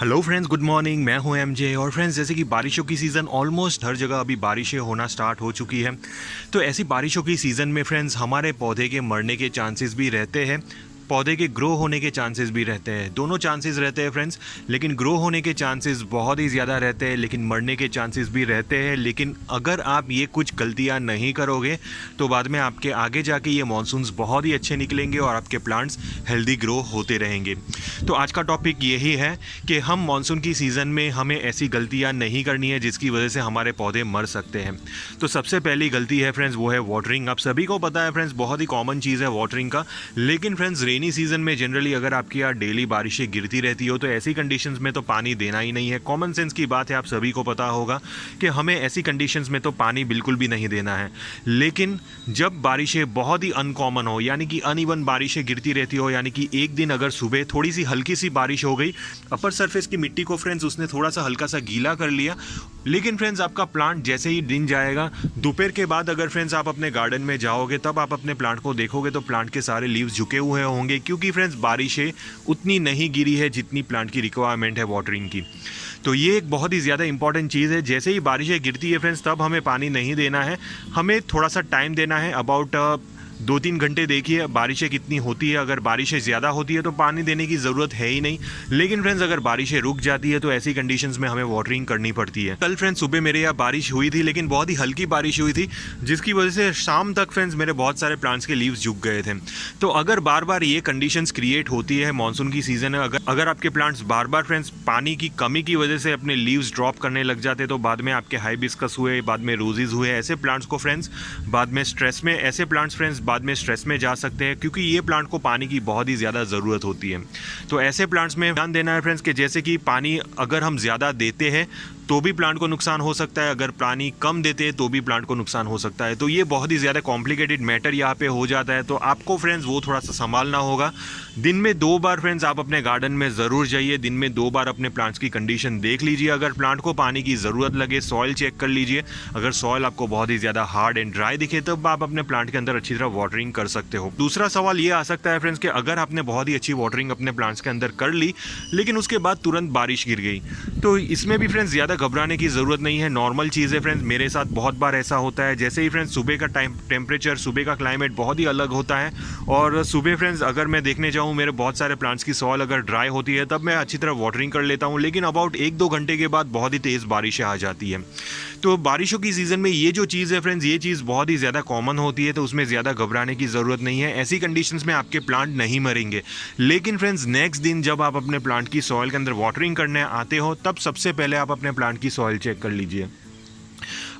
Hello friends, good morning. मैं हूं MJ. और फ्रेंड्स, जैसे कि बारिशों की सीज़न ऑलमोस्ट हर जगह अभी बारिशें होना स्टार्ट हो चुकी है। तो ऐसी बारिशों की सीज़न में फ्रेंड्स हमारे पौधे के मरने के चांसेस भी रहते हैं, पौधे के ग्रो होने के चांसेस भी रहते हैं। दोनों चांसेस रहते हैं फ्रेंड्स, लेकिन ग्रो होने के चांसेस बहुत ही ज़्यादा रहते हैं, लेकिन मरने के चांसेस भी रहते हैं। लेकिन अगर आप ये कुछ गलतियां नहीं करोगे तो बाद में आपके आगे जाके ये मानसून्स बहुत ही अच्छे निकलेंगे और आपके प्लांट्स हेल्दी ग्रो होते रहेंगे। तो आज का टॉपिक यही है कि हम मानसून की सीज़न में हमें ऐसी गलतियां नहीं करनी है जिसकी वजह से हमारे पौधे मर सकते हैं। तो सबसे पहली गलती है फ्रेंड्स, वो है वाटरिंग। आप सभी को पता है फ्रेंड्स, बहुत ही कॉमन चीज़ है वाटरिंग का। लेकिन फ्रेंड्स, रेनी सीजन में जनरली अगर आपकी यहाँ डेली बारिशें गिरती रहती हो तो ऐसी कंडीशंस में तो पानी देना ही नहीं है। कॉमन सेंस की बात है, आप सभी को पता होगा कि हमें ऐसी कंडीशंस में तो पानी बिल्कुल भी नहीं देना है। लेकिन जब बारिशें बहुत ही अनकॉमन हो, यानी कि अनइवन बारिशें गिरती रहती हो, यानी कि एक दिन अगर सुबह थोड़ी सी हल्की सी बारिश हो गई, अपर सरफेस की मिट्टी को फ्रेंड्स उसने थोड़ा सा हल्का सा गीला कर लिया, लेकिन फ्रेंड्स आपका प्लांट जैसे ही दिन जाएगा, दोपहर के बाद अगर फ्रेंड्स आप अपने गार्डन में जाओगे तब आप अपने प्लांट को देखोगे तो प्लांट के सारे लीव्स झुके हुए होंगे, क्योंकि फ्रेंड्स बारिशें उतनी नहीं गिरी है जितनी प्लांट की रिक्वायरमेंट है वाटरिंग की। तो ये एक बहुत ही ज़्यादा इंपॉर्टेंट चीज़ है। जैसे ही बारिशें गिरती है फ्रेंड्स तब हमें पानी नहीं देना है, हमें थोड़ा सा टाइम देना है। अबाउट 2-3 घंटे देखिए बारिशें कितनी होती है। अगर बारिशें ज़्यादा होती है तो पानी देने की ज़रूरत है ही नहीं। लेकिन फ्रेंड्स अगर बारिशें रुक जाती है तो ऐसी कंडीशंस में हमें वाटरिंग करनी पड़ती है। कल फ्रेंड्स सुबह मेरे यहाँ बारिश हुई थी, लेकिन बहुत ही हल्की बारिश हुई थी, जिसकी वजह से शाम तक फ्रेंड्स मेरे बहुत सारे प्लांट्स के लीव्स झुक गए थे। तो अगर बार बार ये कंडीशंस क्रिएट होती है, मानसून की सीज़न है, अगर आपके प्लांट्स बार बार फ्रेंड्स पानी की कमी की वजह से अपने लीव्स ड्रॉप करने लग जाते तो बाद में आपके हाइबिस्कस हुए, बाद में रोजेज हुए, ऐसे प्लांट्स को फ्रेंड्स बाद में स्ट्रेस में ऐसे प्लांट्स फ्रेंड्स बाद में स्ट्रेस में जा सकते हैं, क्योंकि ये प्लांट को पानी की बहुत ही ज़्यादा ज़रूरत होती है। तो ऐसे प्लांट्स में ध्यान देना है फ्रेंड्स कि जैसे कि पानी अगर हम ज़्यादा देते हैं तो भी प्लांट को नुकसान हो सकता है, अगर पानी कम देते हैं तो भी प्लांट को नुकसान हो सकता है। तो ये बहुत ही ज़्यादा कॉम्प्लिकेटेड मैटर यहाँ पे हो जाता है। तो आपको फ्रेंड्स वो थोड़ा सा संभालना होगा। दिन में 2 बार फ्रेंड्स आप अपने गार्डन में ज़रूर जाइए, दिन में 2 बार अपने प्लांट्स की कंडीशन देख लीजिए। अगर प्लांट को पानी की ज़रूरत लगे सॉइल चेक कर लीजिए। अगर सॉइल आपको बहुत ही ज़्यादा हार्ड एंड ड्राई दिखे तब आप अपने प्लांट के अंदर अच्छी तरह वाटरिंग कर सकते हो। दूसरा सवाल ये आ सकता है फ्रेंड्स कि अगर आपने बहुत ही अच्छी वाटरिंग अपने प्लांट्स के अंदर कर ली लेकिन उसके बाद तुरंत बारिश गिर गई, तो इसमें भी फ्रेंड्स ज़्यादा घबराने की ज़रूरत नहीं है। नॉर्मल चीज़ है फ्रेंड्स, मेरे साथ बहुत बार ऐसा होता है। जैसे ही फ्रेंड्स सुबह का टेम्परेचर, सुबह का क्लाइमेट बहुत ही अलग होता है, और सुबह फ्रेंड्स अगर मैं देखने जाऊँ मेरे बहुत सारे प्लांट्स की सॉइल अगर ड्राई होती है तब मैं अच्छी तरह वाटरिंग कर लेता हूँ, लेकिन अबाउट 1-2 घंटे के बाद बहुत ही तेज़ बारिशें आ जाती है। तो बारिशों की सीज़न में ये जो चीज़ है फ्रेंड्स, ये चीज़ बहुत ही ज़्यादा कॉमन होती है, तो उसमें ज़्यादा घबराने की ज़रूरत नहीं है। ऐसी कंडीशंस में आपके प्लांट नहीं मरेंगे। लेकिन फ्रेंड्स नेक्स्ट दिन जब आप अपने प्लांट की सॉइल के अंदर वाटरिंग करने आते हो तब सबसे पहले आप अपने प्लांट की सॉइल चेक कर लीजिए।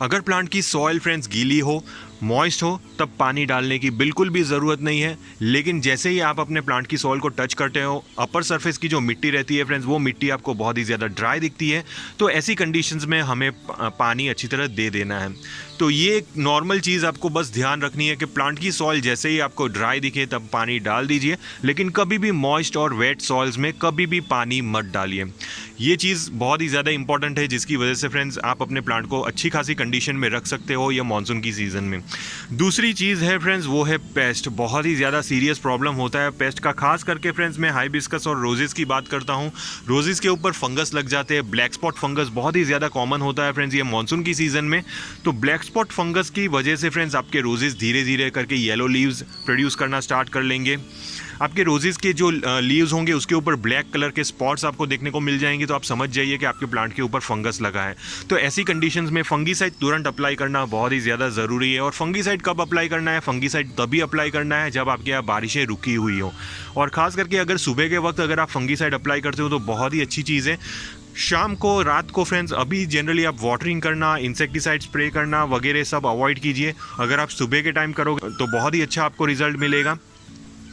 अगर प्लांट की सॉइल फ्रेंड्स गीली हो, मॉइस्ट हो, तब पानी डालने की बिल्कुल भी ज़रूरत नहीं है। लेकिन जैसे ही आप अपने प्लांट की सॉइल को टच करते हो, अपर सरफेस की जो मिट्टी रहती है फ्रेंड्स, वो मिट्टी आपको बहुत ही ज़्यादा ड्राई दिखती है, तो ऐसी कंडीशंस में हमें पानी अच्छी तरह दे देना है। तो ये एक नॉर्मल चीज़ आपको बस ध्यान रखनी है कि प्लांट की सॉइल जैसे ही आपको ड्राई दिखे तब पानी डाल दीजिए, लेकिन कभी भी मॉइस्ट और वेट सॉइल्स में कभी भी पानी मत डालिए। ये चीज़ बहुत ही ज़्यादा इंपॉर्टेंट है, जिसकी वजह से फ्रेंड्स आप अपने प्लांट को अच्छी खासी कंडीशन में रख सकते हो या मानसून की सीज़न में। दूसरी चीज़ है फ्रेंड्स, वो है पेस्ट। बहुत ही ज़्यादा सीरियस प्रॉब्लम होता है पेस्ट का, खास करके फ्रेंड्स मैं हाइबिस्कस और रोजेज़ की बात करता हूँ। रोजेज़ के ऊपर फंगस लग जाते हैं, ब्लैक स्पॉट फंगस बहुत ही ज़्यादा कॉमन होता है फ्रेंड्स ये मानसून की सीज़न में। तो ब्लैक स्पॉट फंगस की वजह से फ्रेंड्स आपके रोजेज़ धीरे धीरे करके येलो लीव्स प्रोड्यूस करना स्टार्ट कर लेंगे। आपके रोजेज़ के जो लीव्स होंगे उसके ऊपर ब्लैक कलर के स्पॉट्स आपको देखने को मिल जाएंगे, तो आप समझ जाइए कि आपके प्लांट के ऊपर फंगस लगा है। तो ऐसी कंडीशंस में फंगीसाइड तुरंत अप्लाई करना बहुत ही ज़्यादा ज़रूरी है। और फंगीसाइड कब अप्लाई करना है? फंगीसाइड तभी अप्लाई करना है जब आपके यहाँ बारिशें रुकी हुई हो, और ख़ास करके अगर सुबह के वक्त अगर आप फंगीसाइड अप्लाई करते हो तो बहुत ही अच्छी चीज़ है। शाम को, रात को फ्रेंड्स अभी जनरली आप वाटरिंग करना, इंसेक्टिसाइड स्प्रे करना वगैरह सब अवॉइड कीजिए। अगर आप सुबह के टाइम करोगे तो बहुत ही अच्छा आपको रिजल्ट मिलेगा।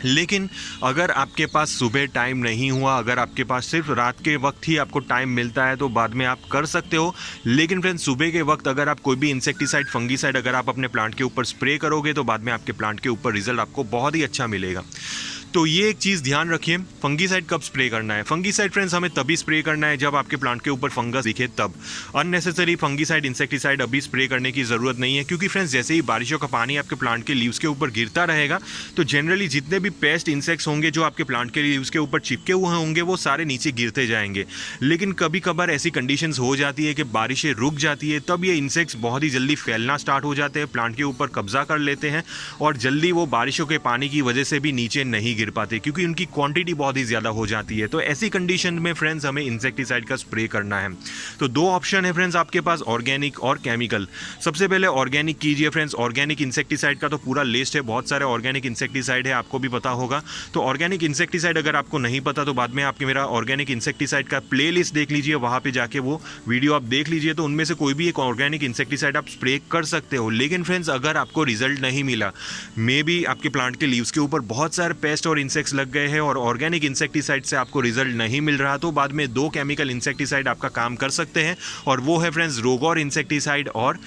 लेकिन अगर आपके पास सुबह टाइम नहीं हुआ, अगर आपके पास सिर्फ रात के वक्त ही आपको टाइम मिलता है तो बाद में आप कर सकते हो। लेकिन फ्रेंड्स सुबह के वक्त अगर आप कोई भी इंसेक्टिसाइड, फंगीसाइड अगर आप अपने प्लांट के ऊपर स्प्रे करोगे तो बाद में आपके प्लांट के ऊपर रिजल्ट आपको बहुत ही अच्छा मिलेगा। तो ये एक चीज़ ध्यान रखिए, फंगीसाइड कब स्प्रे करना है। फंगीसाइड फ्रेंड्स हमें तभी स्प्रे करना है जब आपके प्लांट के ऊपर फंगस दिखे तब। अननेसेसरी फंगीसाइड, इंसेक्टिसाइड अभी स्प्रे करने की ज़रूरत नहीं है, क्योंकि फ्रेंड्स जैसे ही बारिशों का पानी आपके प्लांट के लीव्स के ऊपर गिरता रहेगा तो जनरली जितने भी पेस्ट इंसेक्ट्स होंगे जो आपके प्लांट के लीव्स के ऊपर चिपके हुए होंगे वो सारे नीचे गिरते जाएंगे। लेकिन कभी कभार ऐसी कंडीशंस हो जाती है कि बारिशें रुक जाती है, तब ये इंसेक्ट्स बहुत ही जल्दी फैलना स्टार्ट हो जाते हैं, प्लांट के ऊपर कब्जा कर लेते हैं और जल्दी वो बारिशों के पानी की वजह से भी नीचे नहीं गिर पाते क्योंकि उनकी क्वांटिटी बहुत ही ज़्यादा हो जाती है। तो ऐसी कंडीशन में फ्रेंड्स हमें इंसेक्टिसाइड का स्प्रे करना है। तो दो ऑप्शन है फ्रेंड्स आपके पास, ऑर्गेनिक और केमिकल। सबसे पहले ऑर्गेनिक कीजिए फ्रेंड्स। ऑर्गेनिक इंसेक्टिसाइड का तो पूरा लिस्ट है, बहुत सारे ऑर्गेनिक इंसेक्टिसाइड है, आपको भी पता होगा। तो ऑर्गेनिक इंसेक्टिसाइड अगर आपको नहीं पता तो बाद में आपके मेरा ऑर्गेनिक इंसेक्टिसाइड का प्लेलिस्ट देख लीजिए, वहाँ पे जाके वो वीडियो आप देख लीजिए। तो उनमें से कोई भी एक ऑर्गेनिक इंसेक्टिसाइड आप स्प्रे कर सकते हो। लेकिन फ्रेंड्स अगर आपको रिजल्ट नहीं मिला, मे बी आपके प्लांट के लीव्स के ऊपर बहुत सारे पेस्ट और इंसेक्ट्स लग गए हैं और ऑर्गेनिक इंसेक्टिसाइड से आपको रिजल्ट नहीं मिल रहा, तो बाद में दो केमिकल इंसेक्टिसाइड आपका काम कर सकते हैं और वो है फ्रेंड्स रोगोर इंसेक्टिसाइड और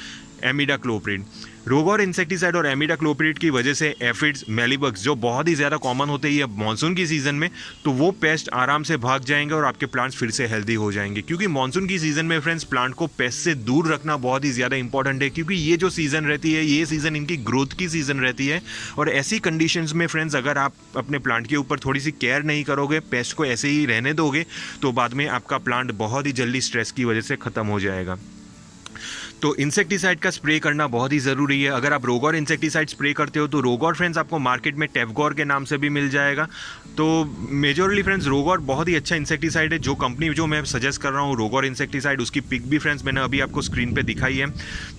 एमिडाक्लोप्रिड। रोगोर इंसेक्टिसाइड और एमिडाक्लोप्रिड की वजह से एफिड्स, मेलीबग्स जो बहुत ही ज़्यादा कॉमन होते हैं मानसून की सीज़न में, तो वो पेस्ट आराम से भाग जाएंगे और आपके प्लांट्स फिर से हेल्दी हो जाएंगे। क्योंकि मानसून की सीज़न में फ्रेंड्स प्लांट को पेस्ट से दूर रखना बहुत ही ज़्यादा इंपॉर्टेंट है, क्योंकि ये जो सीज़न रहती है ये सीज़न इनकी ग्रोथ की सीज़न रहती है। और ऐसी कंडीशंस में फ्रेंड्स अगर आप अपने प्लांट के ऊपर थोड़ी सी केयर नहीं करोगे, पेस्ट को ऐसे ही रहने दोगे, तो बाद में आपका प्लांट बहुत ही जल्दी स्ट्रेस की वजह से ख़त्म हो जाएगा। तो इंसेक्टिसाइड का स्प्रे करना बहुत ही ज़रूरी है। अगर आप रोगोर इंसेक्टिसाइड स्प्रे करते हो तो रोगोर फ्रेंड्स आपको मार्केट में टेफगोर के नाम से भी मिल जाएगा। तो मेजोरली फ्रेंड्स रोगोर बहुत ही अच्छा इंसेक्टिसाइड है। जो कंपनी जो मैं सजेस्ट कर रहा हूँ रोगोर इंसेक्टिसाइड, उसकी पिक भी फ्रेंड्स मैंने अभी आपको स्क्रीन पे दिखाई है।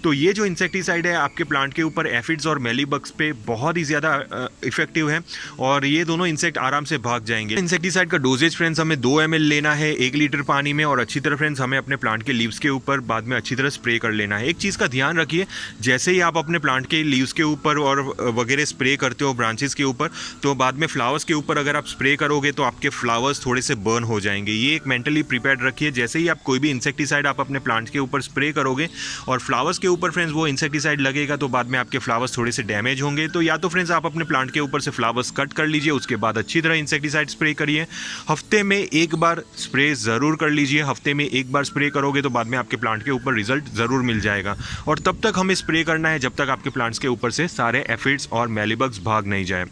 तो ये जो इंसेक्टिसाइड है आपके प्लांट के ऊपर एफिड्स और मेलीबग्स पे बहुत ही ज़्यादा इफेक्टिव है और ये दोनों इंसेक्ट आराम से भाग जाएंगे। इंसेक्टिसाइड का डोजेज फ्रेंड्स हमें 2 ml लेना है 1 लीटर पानी में और अच्छी तरह फ्रेंड्स हमें अपने प्लांट के लीव्स के ऊपर बाद में अच्छी तरह स्प्रे कर लेना है। एक चीज़ का ध्यान रखिए, जैसे ही आप अपने प्लांट के लीव्स के ऊपर और वगैरह स्प्रे करते हो ब्रांचेस के ऊपर, तो बाद में फ्लावर्स के ऊपर अगर आप स्प्रे करोगे तो आपके फ्लावर्स थोड़े से बर्न हो जाएंगे। ये एक मेंटली प्रिपेयर्ड रखिए। जैसे ही आप कोई भी इंसेक्टिसाइड आप अपने प्लांट के ऊपर स्प्रे करोगे और फ्लावर्स के ऊपर फ्रेंड्स वो इंसेक्टिसाइड लगेगा तो बाद में आपके फ्लावर्स थोड़े से डैमेज होंगे। तो या तो फ्रेंड्स आप अपने प्लांट के ऊपर से फ्लावर्स कट कर लीजिए, उसके बाद अच्छी तरह इंसेक्टिसाइड स्प्रे करिए। हफ्ते में एक बार स्प्रे ज़रूर कर लीजिए। हफ्ते में एक बार स्प्रे करोगे तो बाद में आपके प्लांट के ऊपर रिजल्ट ज़रूर मिल जाएगा। और तब तक हमें स्प्रे करना है जब तक आपके प्लांट्स के ऊपर से सारे एफिड्स और मेलीबग्स भाग नहीं जाए।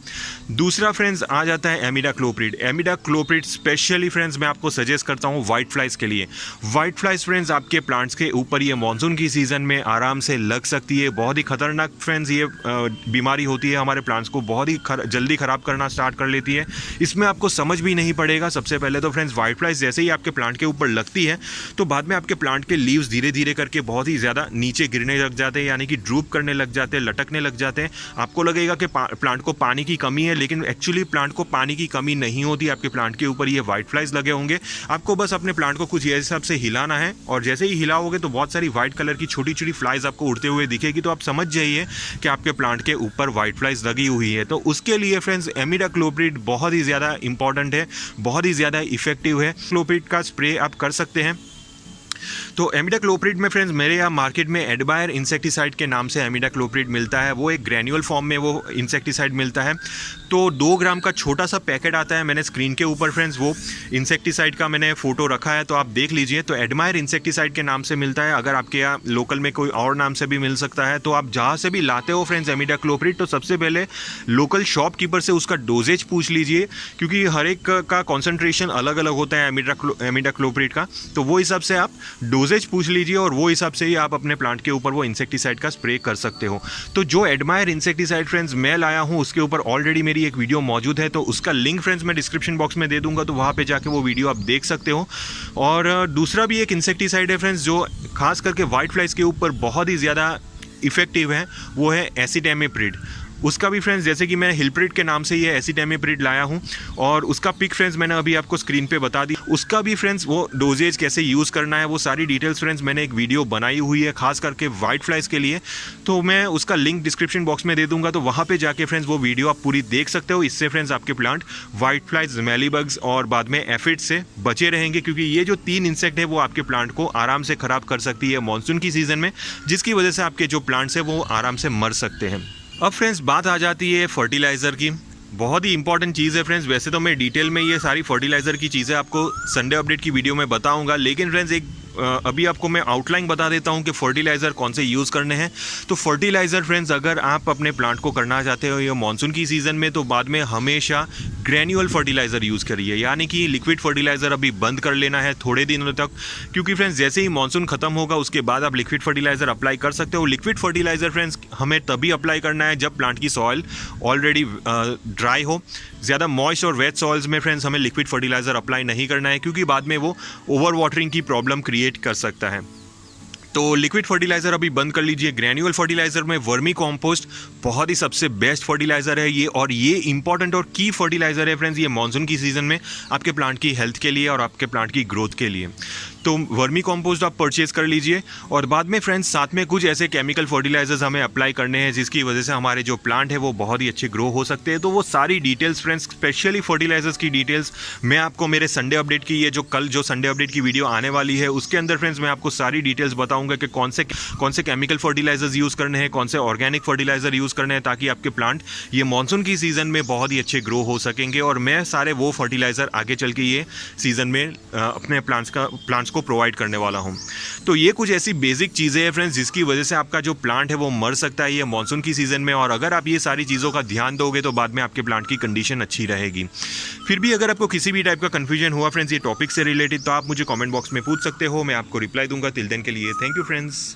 दूसरा फ्रेंड्स आ जाता है एमिडाक्लोप्रिड। एमिडाक्लोप्रिड स्पेशली फ्रेंड्स मैं आपको सजेस्ट करता हूँ वाइट फ्लाइज के लिए। वाइट फ्लाइज फ्रेंड्स आपके प्लांट्स के ऊपर ये मानसून की सीज़न में आराम से लग सकती है। बहुत ही खतरनाक फ्रेंड्स ये बीमारी होती है, हमारे प्लांट्स को बहुत ही जल्दी ख़राब करना स्टार्ट कर लेती है। इसमें आपको समझ भी नहीं पड़ेगा। सबसे पहले तो फ्रेंड्स वाइट फ्लाइज जैसे ही आपके प्लांट के ऊपर लगती है तो बाद में आपके प्लांट के लीव्स धीरे धीरे करके बहुत ही ज़्यादा नीचे गिरने लग जाते हैं, यानी कि ड्रूप करने लग जाते हैं, लटकने लग जाते हैं। आपको लगेगा कि प्लांट को पानी की कमी है, लेकिन एक्चुअली प्लांट को पानी की कमी नहीं होती। आपके प्लांट के ऊपर ये वाइट फ्लाइज लगे होंगे। आपको बस अपने प्लांट को कुछ इस हिसाब से हिलाना है और जैसे ही हिलाओगे तो बहुत सारी वाइट कलर की छोटी छोटी फ्लाइज आपको उड़ते हुए दिखेगी। तो आप समझ जाइए कि आपके प्लांट के ऊपर वाइट फ्लाइज लगी हुई है। तो उसके लिए फ्रेंड्स एमिडाक्लोप्रिड बहुत ही ज़्यादा इंपॉर्टेंट है, बहुत ही ज़्यादा इफेक्टिव है। क्लोप्रिड का स्प्रे आप कर सकते हैं। तो एमिडाक्लोप्रिड में फ्रेंड्स मेरे यहाँ मार्केट में एडबायर इंसेक्टिसाइड के नाम से एमिडाक्लोप्रिड मिलता है। वो एक ग्रैन्युअल फॉर्म में वो इंसेक्टिसाइड मिलता है। तो 2 ग्राम का छोटा सा पैकेट आता है। मैंने स्क्रीन के ऊपर फ्रेंड्स वो इंसेक्टिसाइड का मैंने फ़ोटो रखा है, तो आप देख लीजिए। तो एडबायर इंसेक्टिसाइड के नाम से मिलता है। अगर आपके यहाँ लोकल में कोई और नाम से भी मिल सकता है, तो आप जहाँ से भी लाते हो फ्रेंड्स एमिडाक्लोप्रिड, तो सबसे पहले लोकल शॉपकीपर से उसका डोजेज पूछ लीजिए, क्योंकि हर एक का कॉन्सेंट्रेशन अलग अलग होता है एमिडाक्लोप्रिड का। तो वो हिसाब से आप डोजेज पूछ लीजिए और वो हिसाब से ही आप अपने प्लांट के ऊपर वो इंसेक्टिसाइड का स्प्रे कर सकते हो। तो जो एडमायर इंसेक्टिसाइड फ्रेंड्स मैं लाया हूँ उसके ऊपर ऑलरेडी मेरी एक वीडियो मौजूद है, तो उसका लिंक फ्रेंड्स मैं डिस्क्रिप्शन बॉक्स में दे दूंगा, तो वहाँ पे जाके वो वीडियो आप देख सकते हो। और दूसरा भी एक इंसेक्टिसाइड है फ्रेंड्स जो खास करके वाइट फ्लाइज के ऊपर बहुत ही ज़्यादा इफेक्टिव है, वो है एसिटामिप्रिड। उसका भी फ्रेंड्स जैसे कि मैं हिलप्रिड के नाम से ये एसिटामिप्रिड लाया हूँ और उसका पिक फ्रेंड्स मैंने अभी आपको स्क्रीन पे बता दी। उसका भी फ्रेंड्स वो डोजेज कैसे यूज़ करना है वो सारी डिटेल्स फ्रेंड्स मैंने एक वीडियो बनाई हुई है खास करके वाइट फ्लाइज के लिए, तो मैं उसका लिंक डिस्क्रिप्शन बॉक्स में दे दूंगा, तो वहाँ पर जाके फ्रेंड्स वो वीडियो आप पूरी देख सकते हो। इससे फ्रेंड्स आपके प्लांट वाइट फ्लाइज, मेलीबग्स और बाद में एफिड से बचे रहेंगे, क्योंकि ये जो 3 इंसेक्ट है वो आपके प्लांट को आराम से ख़राब कर सकती है मानसून की सीज़न में, जिसकी वजह से आपके जो प्लांट्स है वो आराम से मर सकते हैं। अब फ्रेंड्स बात आ जाती है फर्टिलाइज़र की। बहुत ही इंपॉर्टेंट चीज़ है फ्रेंड्स। वैसे तो मैं डिटेल में ये सारी फर्टिलाइज़र की चीज़ें आपको संडे अपडेट की वीडियो में बताऊंगा, लेकिन फ्रेंड्स एक अभी आपको मैं आउटलाइन बता देता हूँ कि फर्टिलाइज़र कौन से यूज़ करने हैं। तो फर्टिलाइज़र फ्रेंड्स, अगर आप अपने प्लांट को करना चाहते हो ये मानसून की सीज़न में, तो बाद में हमेशा ग्रैन्युअल फर्टिलाइज़र यूज़ करिए, यानी कि लिक्विड फर्टिलाइज़र अभी बंद कर लेना है थोड़े दिनों तक, क्योंकि फ्रेंड्स जैसे ही मानसून खत्म होगा उसके बाद आप लिक्विड फर्टिलाइज़र अप्लाई कर सकते हो। लिक्विड फर्टिलाइज़र फ्रेंड्स हमें तभी अप्लाई करना है जब प्लांट की सॉइल ऑलरेडी ड्राई हो। ज़्यादा मॉइस्ट और वेट सॉइल्स में फ्रेंड्स हमें लिक्विड फर्टिलाइज़र अप्लाई नहीं करना है, क्योंकि बाद में वो ओवर वाटरिंग की प्रॉब्लम क्रिएट कर सकता है। तो लिक्विड फर्टिलाइज़र अभी बंद कर लीजिए। ग्रैन्युअल फर्टिलाइज़र में वर्मी कॉम्पोस्ट बहुत ही सबसे बेस्ट फर्टिलाइज़र है ये, और ये इंपॉर्टेंट और की फर्टिलाइज़र है फ्रेंड्स ये मानसून की सीज़न में आपके प्लांट की हेल्थ के लिए और आपके प्लांट की ग्रोथ के लिए। तो वर्मी कॉम्पोस्ट आप परचेज़ कर लीजिए, और बाद में फ्रेंड्स साथ में कुछ ऐसे केमिकल फर्टिलाइजर्स हमें अप्लाई करने हैं जिसकी वजह से हमारे जो प्लांट है वो बहुत ही अच्छे ग्रो हो सकते हैं। तो वो सारी डिटेल्स फ्रेंड्स, स्पेशली फर्टिलाइजर्स की डिटेल्स मैं आपको मेरे संडे अपडेट की, ये जो कल जो संडे अपडेट की वीडियो आने वाली है उसके अंदर फ्रेंड्स मैं आपको सारी डिटेल्स बताऊंगा कि कौन से केमिकल फर्टिलाइजर्स यूज़ करने हैं, कौन से ऑर्गेनिक फर्टिलाइजर यूज़ करने हैं, ताकि आपके प्लांट ये मानसून की सीज़न में बहुत ही अच्छे ग्रो हो सकेंगे। और मैं सारे वो फर्टिलाइज़र आगे चल के ये सीज़न में अपने प्लांट्स को प्रोवाइड करने वाला हूँ। तो ये कुछ ऐसी बेसिक चीज़ें हैं फ्रेंड्स जिसकी वजह से आपका जो प्लांट है वो मर सकता है ये मानसून की सीज़न में, और अगर आप ये सारी चीज़ों का ध्यान दोगे तो बाद में आपके प्लांट की कंडीशन अच्छी रहेगी। फिर भी अगर आपको किसी भी टाइप का कन्फ्यूजन हुआ फ्रेंड्स ये टॉपिक से रिलेटेड, तो आप मुझे कमेंट बॉक्स में पूछ सकते हो, मैं आपको रिप्लाई दूंगा। टिल देन के लिए थैंक यू फ्रेंड्स।